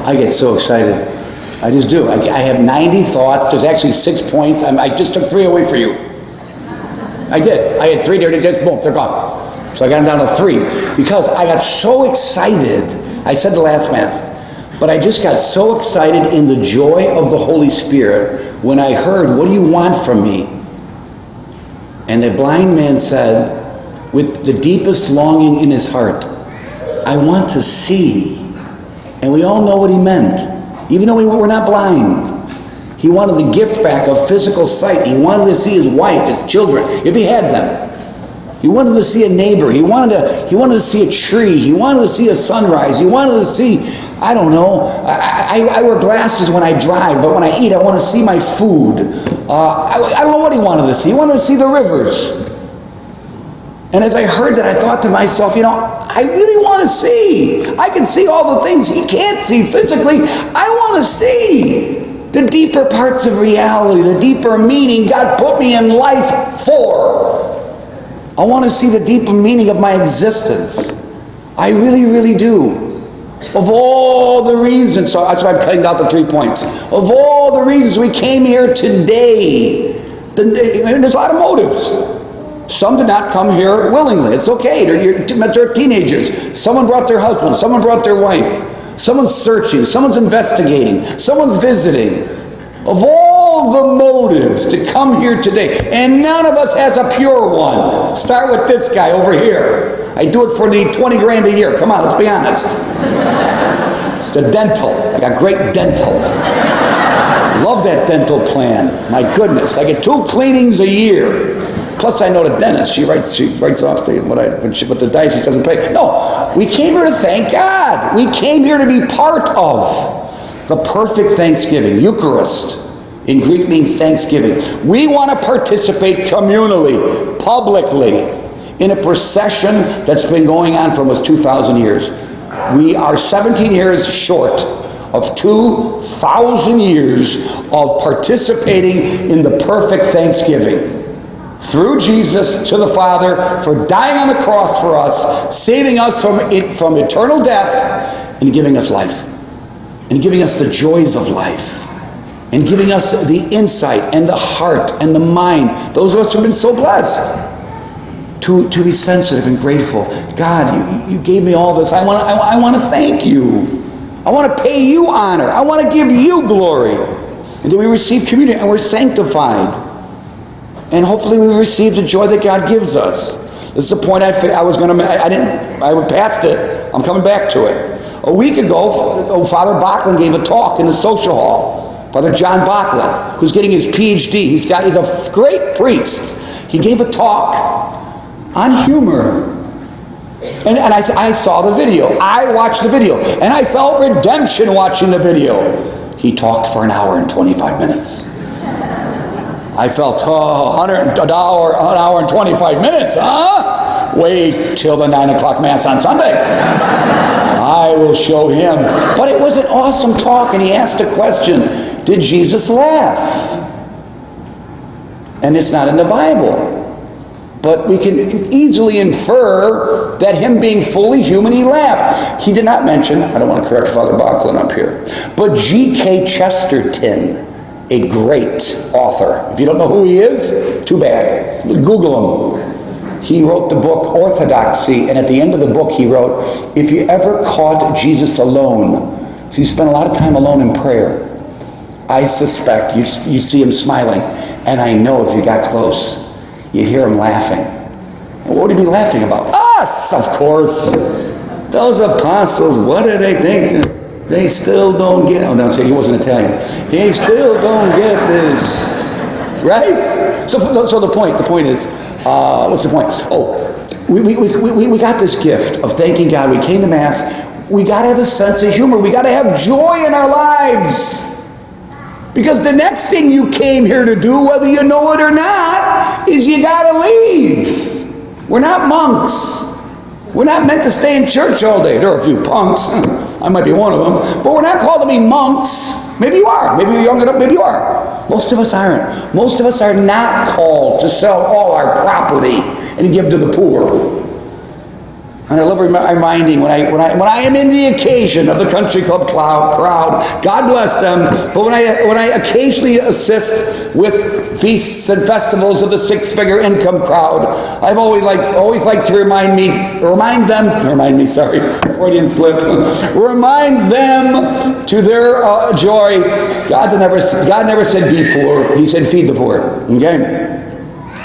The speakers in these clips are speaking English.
I get so excited. I just do. I have 90 thoughts. There's actually 6 points. I just took 3 away for you. I did. I had 3 there. Just boom, they're gone. So I got them down to 3 because I got so excited. I said the last Mass, but I just got so excited in the joy of the Holy Spirit when I heard, "What do you want from me?" And the blind man said, with the deepest longing in his heart, "I want to see." And we all know what he meant. Even though we were not blind. He wanted the gift back of physical sight. He wanted to see his wife, his children, if he had them. He wanted to see a neighbor. He wanted to see a tree. He wanted to see a sunrise. He wanted to see, I don't know, I wear glasses when I drive, but when I eat, I want to see my food. I don't know what he wanted to see. He wanted to see the rivers. And as I heard that, I thought to myself, I really want to see. I can see all the things he can't see physically. I want to see the deeper parts of reality, the deeper meaning God put me in life for. I want to see the deeper meaning of my existence. I really, really do. Of all the reasons, so that's why I'm cutting out the 3 points. Of all the reasons we came here today, there's a lot of motives. Some did not come here willingly. It's okay. They're teenagers. Someone brought their husband. Someone brought their wife. Someone's searching. Someone's investigating. Someone's visiting. Of all the motives to come here today, and none of us has a pure one. Start with this guy over here. I do it for the 20 grand a year. Come on, let's be honest. It's the dental. I got great dental. Love that dental plan. My goodness. I get 2 cleanings a year. Plus, I know the dentist. She writes off what the diocese doesn't pay. No, we came here to thank God. We came here to be part of the perfect Thanksgiving. Eucharist in Greek means thanksgiving. We want to participate communally, publicly, in a procession that's been going on for almost 2,000 years. We are 17 years short of 2,000 years of participating in the perfect Thanksgiving. Through Jesus to the Father for dying on the cross for us, saving us from eternal death, and giving us life. And giving us the joys of life. And giving us the insight and the heart and the mind. Those of us who have been so blessed to be sensitive and grateful. God, you gave me all this. I want to thank you. I want to pay you honor. I want to give you glory. And then we receive communion and we're sanctified. And hopefully we receive the joy that God gives us. This is the point I was going to make. I went past it. I'm coming back to it. A week ago, Father Bachlan gave a talk in the social hall. Father John Bachlan, who's getting his PhD. He's a great priest. He gave a talk on humor. And I saw the video. I watched the video. And I felt redemption watching the video. He talked for an hour and 25 minutes. I felt, an hour and 25 minutes, huh? Wait till the 9 o'clock Mass on Sunday. I will show him. But it was an awesome talk, and he asked a question, did Jesus laugh? And it's not in the Bible. But we can easily infer that him being fully human, he laughed. He did not mention, I don't want to correct Father Bachlan up here, but G.K. Chesterton, a great author. If you don't know who he is, too bad. Google him. He wrote the book Orthodoxy, and at the end of the book he wrote, if you ever caught Jesus alone, so you spent a lot of time alone in prayer, I suspect you see him smiling, and I know if you got close, you'd hear him laughing. And what would he be laughing about? Us, of course. Those apostles, what did they think? They still don't get, oh, don't say he wasn't Italian. They still don't get this, right? So the point is, what's the point? Oh, we got this gift of thanking God. We came to Mass. We got to have a sense of humor. We got to have joy in our lives. Because the next thing you came here to do, whether you know it or not, is you got to leave. We're not monks. We're not meant to stay in church all day. There are a few punks. I might be one of them. But we're not called to be monks. Maybe you are. Maybe you're young enough. Maybe you are. Most of us aren't. Most of us are not called to sell all our property and give to the poor. And I love reminding when I am in the occasion of the country club crowd, God bless them, but when I occasionally assist with feasts and festivals of the six-figure income crowd, I've always liked to remind them to their joy. God never said be poor. He said feed the poor. Okay?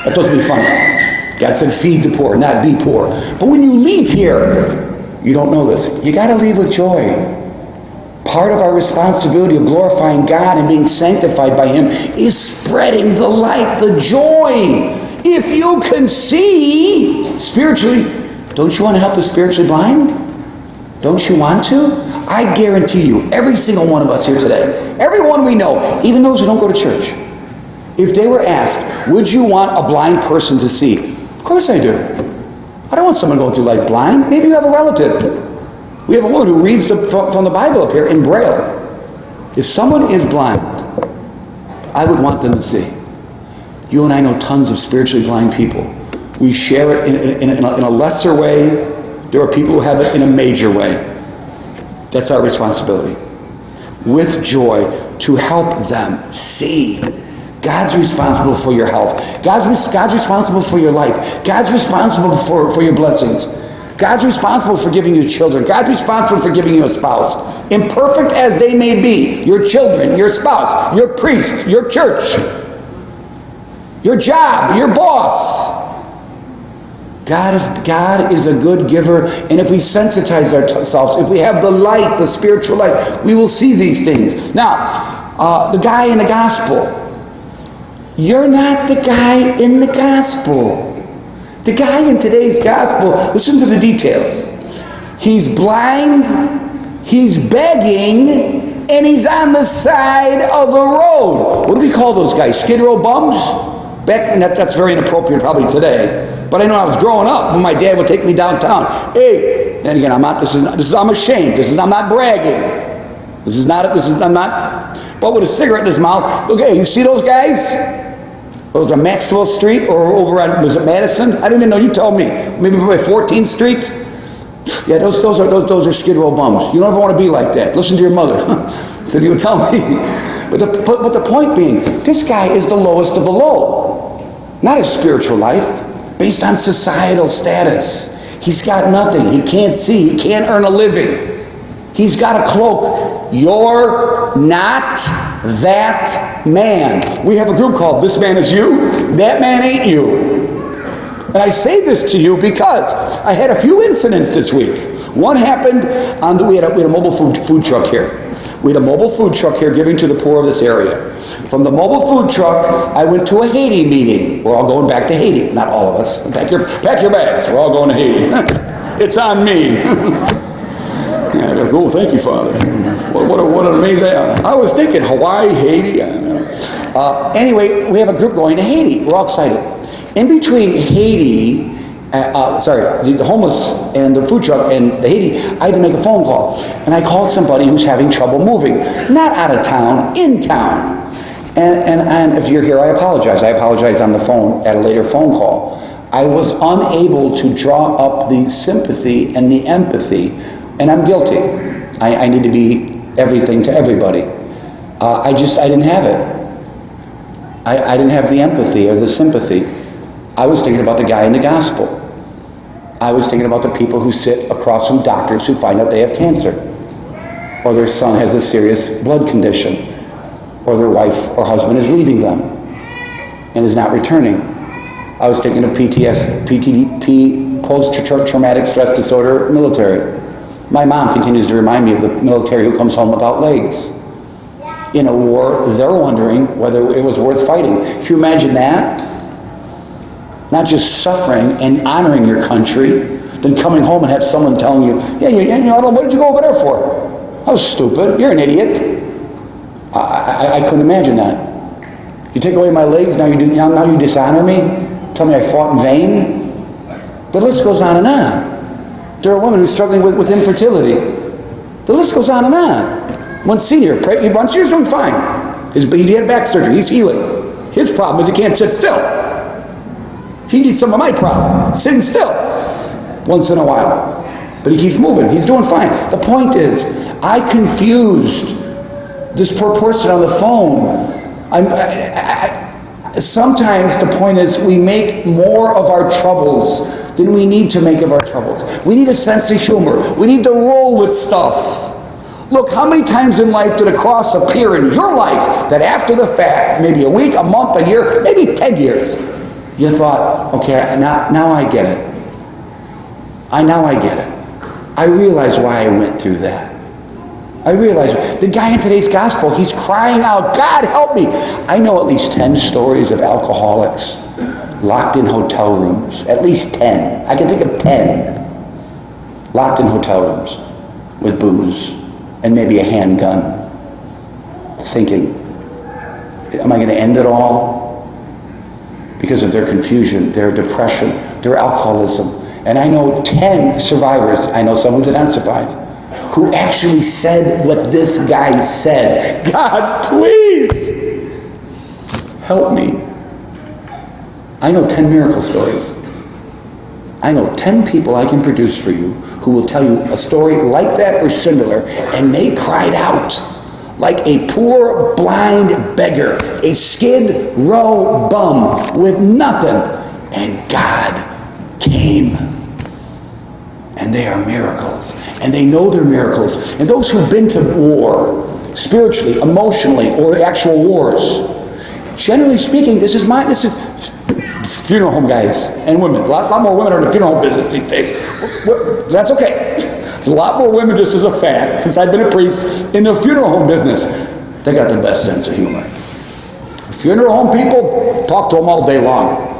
That doesn't be funny. God said feed the poor, not be poor. But when you leave here, you don't know this. You got to leave with joy. Part of our responsibility of glorifying God and being sanctified by Him is spreading the light, the joy. If you can see spiritually, don't you want to help the spiritually blind? Don't you want to? I guarantee you, every single one of us here today, everyone we know, even those who don't go to church, if they were asked, would you want a blind person to see? Of course I do. I don't want someone going through life blind. Maybe you have a relative. We have a woman who reads from the Bible up here in Braille. If someone is blind, I would want them to see. You and I know tons of spiritually blind people. We share it in a lesser way. There are people who have it in a major way. That's our responsibility. With joy to help them see. God's responsible for your health. God's responsible for your life. God's responsible for your blessings. God's responsible for giving you children. God's responsible for giving you a spouse. Imperfect as they may be, your children, your spouse, your priest, your church, your job, your boss. God is a good giver, and if we sensitize ourselves, if we have the light, the spiritual light, we will see these things. Now, the guy in the gospel, you're not the guy in the gospel. The guy in today's gospel, listen to the details. He's blind, he's begging, and he's on the side of the road. What do we call those guys? Skid Row bums? That's very inappropriate probably today. But I know I was growing up when my dad would take me downtown. Hey, and again, I'm ashamed. I'm not bragging. I'm not, but with a cigarette in his mouth. Look, hey, you see those guys? Those are Maxwell Street or over on, was it Madison? I didn't even know, you told me. Maybe by 14th Street? Yeah, those are Skid Row bums. You don't ever want to be like that. Listen to your mother. So you would tell me. But the point being, this guy is the lowest of the low. Not his spiritual life, based on societal status. He's got nothing. He can't see. He can't earn a living. He's got a cloak. You're not that man. We have a group called This Man Is You. That man ain't you. And I say this to you because I had a few incidents this week. One happened we had a mobile food truck here. We had a mobile food truck here giving to the poor of this area. From the mobile food truck, I went to a Haiti meeting. We're all going back to Haiti. Not all of us. Pack your bags. We're all going to Haiti. It's on me. Oh, thank you, Father. What an amazing... I was thinking Hawaii, Haiti. I don't know. Anyway, we have a group going to Haiti. We're all excited. In between Haiti, the homeless and the food truck and the Haiti, I had to make a phone call. And I called somebody who's having trouble moving. Not out of town, in town. And if you're here, I apologize. I apologize on the phone at a later phone call. I was unable to draw up the sympathy and the empathy, and I'm guilty. I need to be everything to everybody. I didn't have it. I didn't have the empathy or the sympathy. I was thinking about the guy in the gospel. I was thinking about the people who sit across from doctors who find out they have cancer, or their son has a serious blood condition, or their wife or husband is leaving them and is not returning. I was thinking of PTSD, post-traumatic stress disorder, military. My mom continues to remind me of the military who comes home without legs. In a war, they're wondering whether it was worth fighting. Can you imagine that? Not just suffering and honoring your country, then coming home and have someone telling you, what did you go over there for? I was stupid. You're an idiot. I couldn't imagine that. You take away my legs, now you dishonor me? Tell me I fought in vain? The list goes on and on. There are women who are struggling with infertility. The list goes on and on. One senior, Monsieur's doing fine. He had back surgery. He's healing. His problem is he can't sit still. He needs some of my problem, sitting still once in a while. But he keeps moving. He's doing fine. The point is, I confused this poor person on the phone. Sometimes the point is we make more of our troubles than we need to make of our troubles. We need a sense of humor. We need to roll with stuff. Look, how many times in life did a cross appear in your life that after the fact, maybe a week, a month, a year, maybe 10 years, you thought, okay, now I get it. Now I get it. I realize why I went through that. I realize the guy in today's gospel, he's crying out, God help me. I know at least 10 stories of alcoholics locked in hotel rooms. At least 10. I can think of 10 locked in hotel rooms with booze and maybe a handgun, thinking, am I going to end it all? Because of their confusion, their depression, their alcoholism. And I know 10 survivors, I know some who did not survive, who actually said what this guy said. God, please help me. I know 10 miracle stories. I know 10 people I can produce for you who will tell you a story like that or similar, and they cried out like a poor blind beggar, a skid row bum with nothing, and God came. And they are miracles. And they know they're miracles. And those who've been to war, spiritually, emotionally, or actual wars, generally speaking, this is funeral home guys and women. A lot more women are in the funeral home business these days. That's okay. There's a lot more women, just as a fact, since I've been a priest, in the funeral home business. They got the best sense of humor. Funeral home people, talk to them all day long.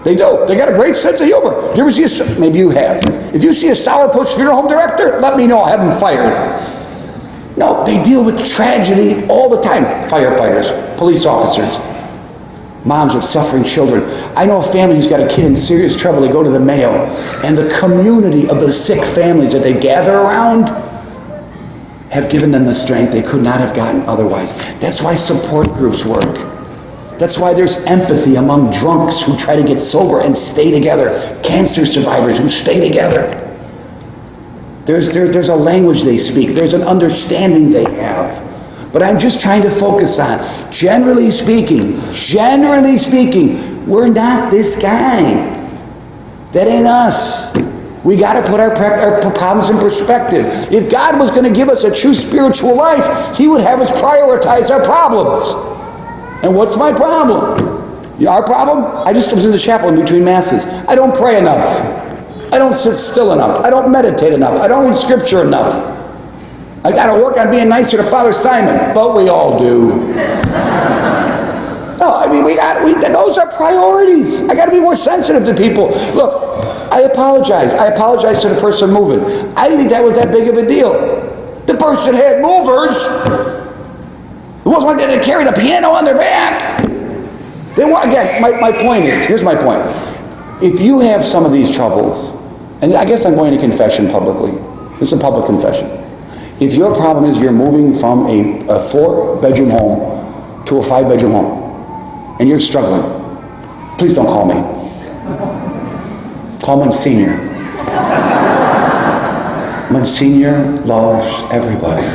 They do. They got a great sense of humor. You ever see maybe you have. If you see a sourpuss funeral home director, let me know. I'll have them fired. No, they deal with tragedy all the time. Firefighters, police officers, moms with suffering children. I know a family who's got a kid in serious trouble. They go to the Mayo, and the community of the sick families that they gather around have given them the strength they could not have gotten otherwise. That's why support groups work. That's why there's empathy among drunks who try to get sober and stay together. Cancer survivors who stay together. There's a language they speak. There's an understanding they have. But I'm just trying to focus on, generally speaking, we're not this guy. That ain't us. We got to put our problems in perspective. If God was going to give us a true spiritual life, He would have us prioritize our problems. And what's my problem? Our problem? I just was in the chapel in between masses. I don't pray enough. I don't sit still enough. I don't meditate enough. I don't read scripture enough. I got to work on being nicer to Father Simon, but we all do. No, I mean, those are priorities. I got to be more sensitive to people. Look, I apologize. I apologize to the person moving. I didn't think that was that big of a deal. The person had movers. It wasn't like they had to carry the piano on their back. Again, my point is, here's my point. If you have some of these troubles, and I guess I'm going to confession publicly. It's a public confession. If your problem is you're moving from a 4-bedroom home to a 5-bedroom home, and you're struggling, please don't call me. Call Monsignor. Monsignor loves everybody.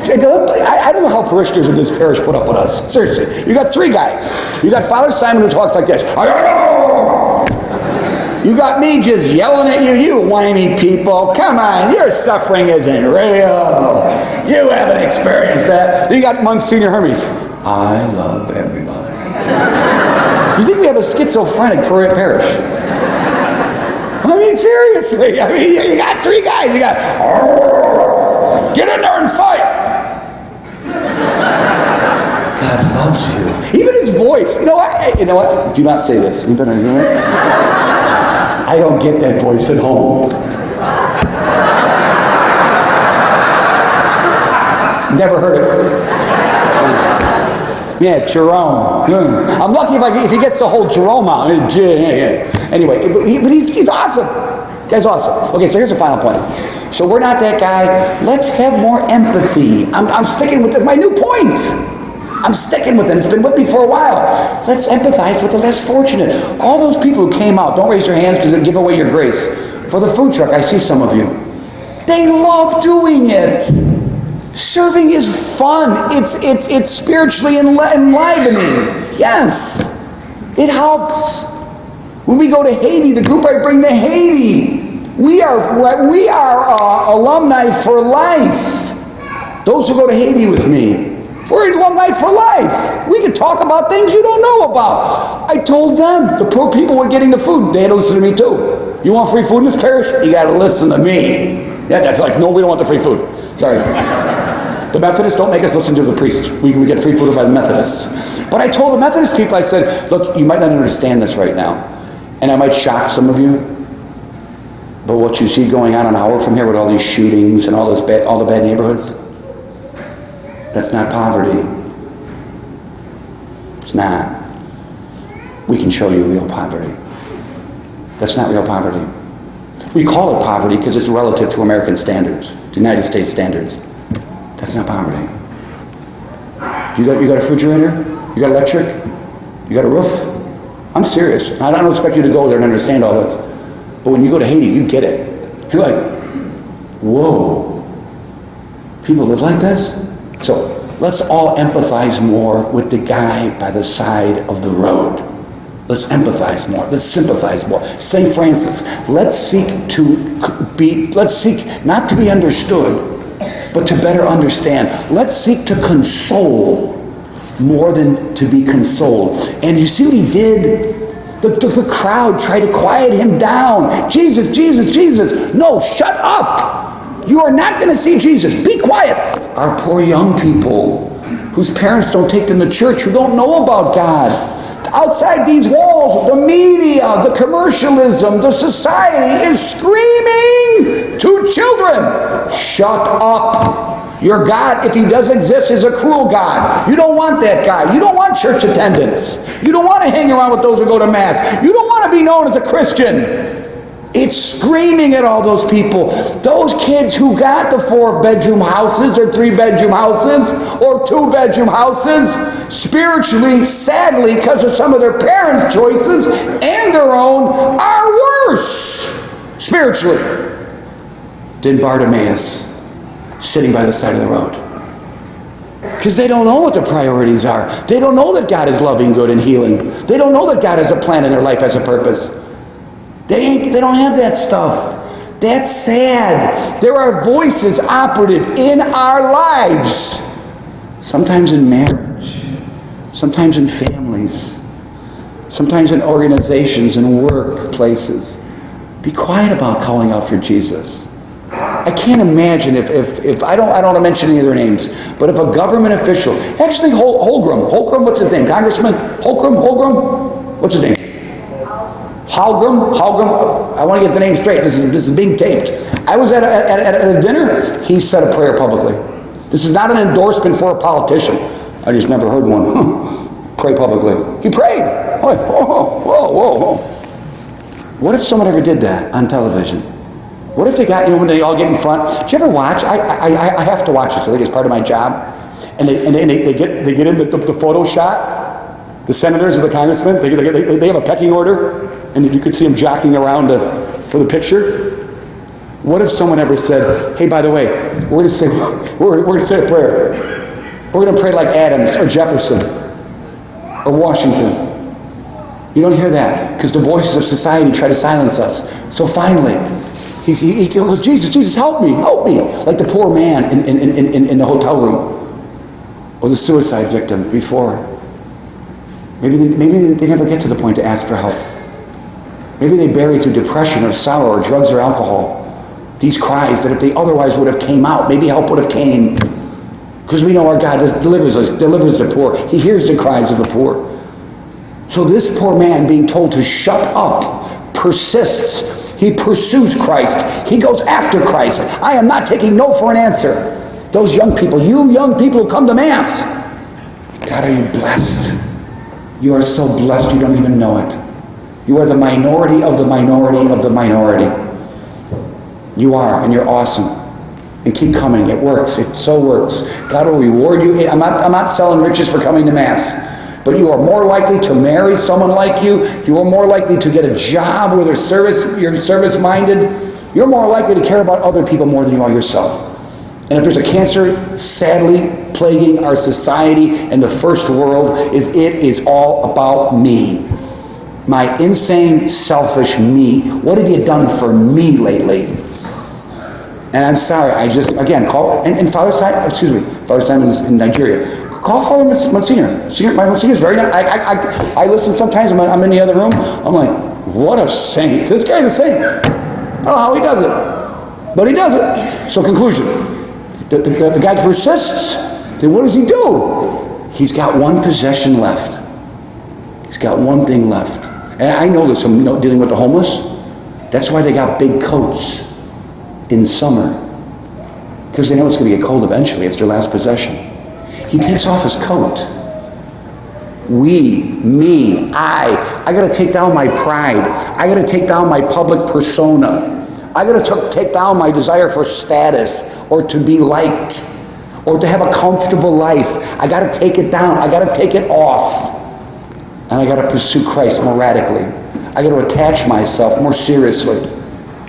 I don't know how parishioners in this parish put up with us. Seriously. You got 3 guys. You got Father Simon who talks like this. You got me just yelling at you. You whiny people. Come on. Your suffering isn't real. You haven't experienced that. Then you got Monsignor Hermes. I love everybody. You think we have a schizophrenic parish? I mean, seriously. I mean, you got 3 guys. You got, get in there and fight. God loves you. Even his voice. You know what? Do not say this. You better do it. I don't get that voice at home. Never heard it. Yeah, Jerome. I'm lucky if he gets the whole Jerome out. Anyway, but he's awesome. Guy's awesome. Okay, so here's the final point. So we're not that guy. Let's have more empathy. I'm sticking with this. My new point. I'm sticking with it. It's been with me for a while. Let's empathize with the less fortunate. All those people who came out, don't raise your hands because they'll give away your grace. For the food truck, I see some of you. They love doing it. Serving is fun. It's spiritually enlivening. Yes, it helps. When we go to Haiti, the group I bring to Haiti, we are alumni for life. Those who go to Haiti with me, we're alumni for life. We can talk about things you don't know about. I told them, the poor people were getting the food. They had to listen to me too. You want free food in this parish? You got to listen to me. Yeah, that's like, no, we don't want the free food. Sorry. The Methodists don't make us listen to the priest. We get free food by the Methodists. But I told the Methodist people, I said, look, you might not understand this right now. And I might shock some of you. But what you see going on an hour from here with all these shootings and all the bad neighborhoods, that's not poverty. It's not. We can show you real poverty. That's not real poverty. We call it poverty because it's relative to American standards, the United States standards. That's not poverty. You got a refrigerator? You got electric? You got a roof? I'm serious. I don't expect you to go there and understand all this. But when you go to Haiti, you get it. You're like, whoa. People live like this? So let's all empathize more with the guy by the side of the road. Let's empathize more. Let's sympathize more. St. Francis, let's seek not to be understood, but to better understand. Let's seek to console more than to be consoled. And you see what he did? The crowd tried to quiet him down. Jesus, Jesus, Jesus. No, shut up. You are not going to see Jesus. Be quiet. Our poor young people whose parents don't take them to church, who don't know about God. Outside these walls, the media, the commercialism, the society is screaming to children, shut up. Your God, if he does exist, is a cruel God. You don't want that guy. You don't want church attendance. You don't want to hang around with those who go to Mass. You don't want to be known as a Christian. It's screaming at all those people. Those kids who got the 4-bedroom houses or 3-bedroom houses or 2-bedroom houses, spiritually, sadly, because of some of their parents' choices and their own, are worse spiritually than Bartimaeus sitting by the side of the road. Because they don't know what their priorities are. They don't know that God is loving, good, and healing. They don't know that God has a plan in their life, has a purpose. They don't have that stuff. That's sad. There are voices operative in our lives. Sometimes in marriage. Sometimes in families. Sometimes in organizations and workplaces. Be quiet about calling out for Jesus. I can't imagine if I don't want to mention any of their names, but if a government official, actually Holgram, what's his name? Congressman Holgram? What's his name? Halgram, I want to get the name straight. This is being taped. I was at a dinner. He said a prayer publicly. This is not an endorsement for a politician. I just never heard one. Pray publicly. He prayed. Whoa. What if someone ever did that on television? What if they got, when they all get in front? Did you ever watch? I have to watch this. I think it's part of my job. And they get in the photo shot. The senators or the congressmen, they have a pecking order. And you could see them jockeying around for the picture. What if someone ever said, hey, by the way, we're going to say a prayer. We're going to pray like Adams or Jefferson or Washington. You don't hear that because the voices of society try to silence us. So finally, he goes, Jesus, help me. Like the poor man in the hotel room or the suicide victim before. Maybe they never get to the point to ask for help. Maybe they bury through depression or sorrow or drugs or alcohol these cries that if they otherwise would have came out, maybe help would have came. Because we know our God delivers the poor. He hears the cries of the poor. So this poor man being told to shut up persists. He pursues Christ. He goes after Christ. I am not taking no for an answer. Those young people, you young people who come to Mass, God, are you blessed? You are so blessed you don't even know it. You are the minority of the minority of the minority. You are, and you're awesome. And keep coming. It works. It so works. God will reward you. I'm not selling riches for coming to Mass. But you are more likely to marry someone like you. You are more likely to get a job where you're service-minded. You're more likely to care about other people more than you are yourself. And if there's a cancer sadly plaguing our society and the first world, it is all about me. My insane, selfish me. What have you done for me lately? And I'm sorry, again, call, and Father Simon is in Nigeria. Call Father Monsignor. My Monsignor is very nice. I listen sometimes, I'm in the other room. I'm like, what a saint. This guy's a saint. I don't know how he does it, but he does it. So conclusion, the guy persists. Then what does he do? He's got one possession left. He's got one thing left. And I know this from dealing with the homeless. That's why they got big coats in summer. Because they know it's going to get cold eventually. It's their last possession. He takes off his coat. I got to take down my pride. I got to take down my public persona. I got to take down my desire for status or to be liked or to have a comfortable life. I got to take it down. I got to take it off. And I got to pursue Christ more radically. I got to attach myself more seriously.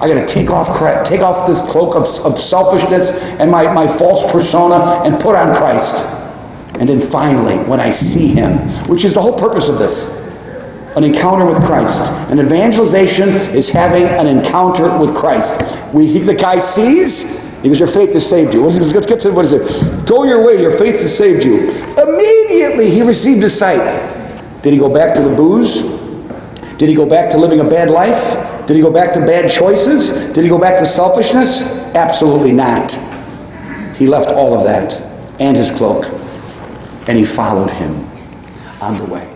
I got to take off this cloak of selfishness and my false persona and put on Christ. And then finally, when I see him, which is the whole purpose of this, an encounter with Christ. An evangelization is having an encounter with Christ. The guy sees, he goes, your faith has saved you. Let's get to what is it? Go your way, your faith has saved you. Immediately he received his sight. Did he go back to the booze? Did he go back to living a bad life? Did he go back to bad choices? Did he go back to selfishness? Absolutely not. He left all of that and his cloak, and he followed him on the way.